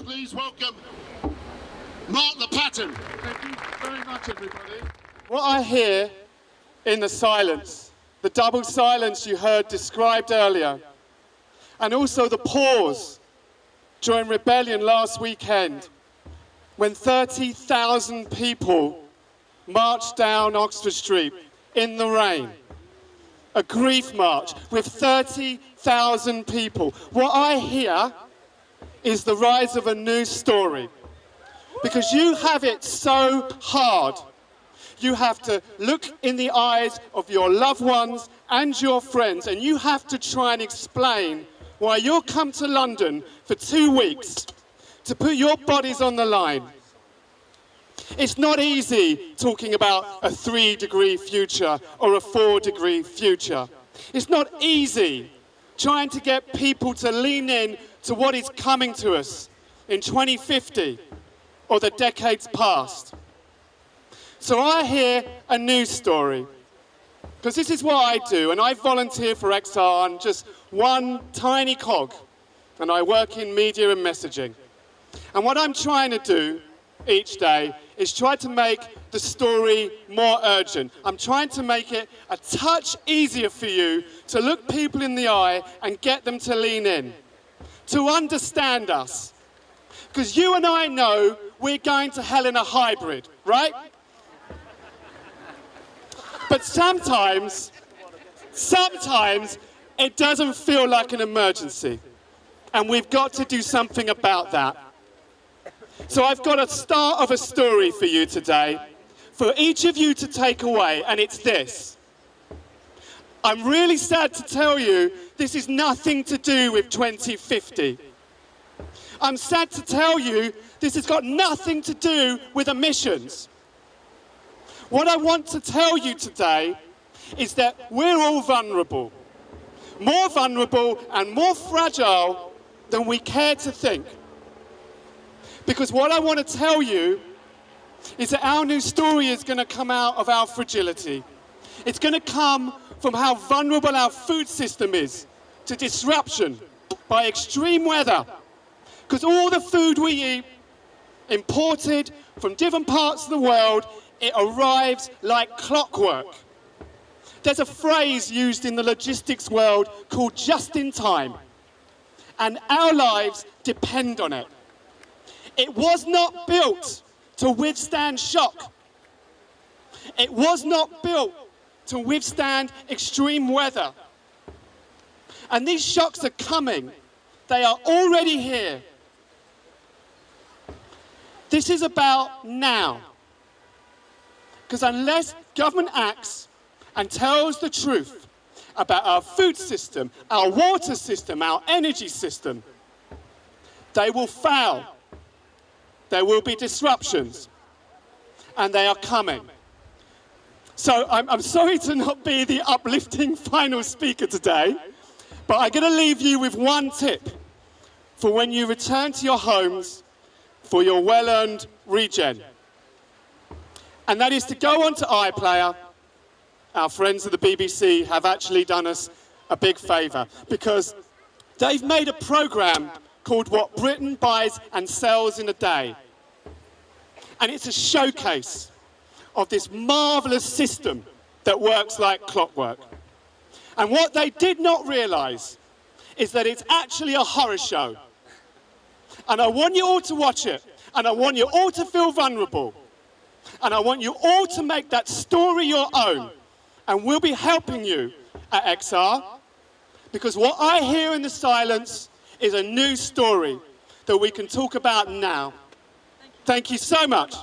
Please welcome Marc Lopatin. Thank you very much, everybody. What I hear in the silence, the double silence you heard described earlier, and also the pause during Rebellion last weekend, when 30,000 people marched down Oxford Street in the rain. A grief march with 30,000 people. What I hear is the rise of a new story. Because you have it so hard. You have to look in the eyes of your loved ones and your friends, and you have to try and explain why you'll come to London for 2 weeks to put your bodies on the line. It's not easy talking about a 3-degree future or a 4-degree future. It's not easy trying to get people to lean in to what is coming to us in 2050 or the decades past. So I hear a news story, because this is what I do, and I volunteer for XR. I'm just one tiny cog, and I work in media and messaging. And what I'm trying to do each day is try to make the story more urgent. I'm trying to make it a touch easier for you to look people in the eye and get them to lean in, to understand us. Because you and I know we're going to hell in a hybrid, right? But sometimes it doesn't feel like an emergency. And we've got to do something about that. So I've got a start of a story for you today, for each of you to take away, and it's this. I'm really sad to tell you, this is nothing to do with 2050. I'm sad to tell you, this has got nothing to do with emissions. What I want to tell you today is that we're all vulnerable. More vulnerable and more fragile than we care to think. Because what I want to tell you is that our new story is going to come out of our fragility. It's going to come from how vulnerable our food system is to disruption by extreme weather. Because all the food we eat, imported from different parts of the world, it arrives like clockwork. There's a phrase used in the logistics world called just in time. And our lives depend on it. It was not built to withstand shock. It was not built to withstand extreme weather. And these shocks are coming. They are already here. This is about now. Because unless government acts and tells the truth about our food system, our water system, our energy system, they will fail. There will be disruptions, and they are coming. So I'm sorry to not be the uplifting final speaker today, but I'm going to leave you with one tip for when you return to your homes for your well-earned regen. And that is to go onto iPlayer. Our friends at the BBC have actually done us a big favour, because they've made a programme called What Britain Buys and Sells in a Day. And it's a showcase of this marvellous system that works like clockwork. And what they did not realise is that it's actually a horror show. And I want you all to watch it. And I want you all to feel vulnerable. And I want you all to make that story your own. And we'll be helping you at XR. Because what I hear in the silence is a new story that we can talk about now. Thank you so much.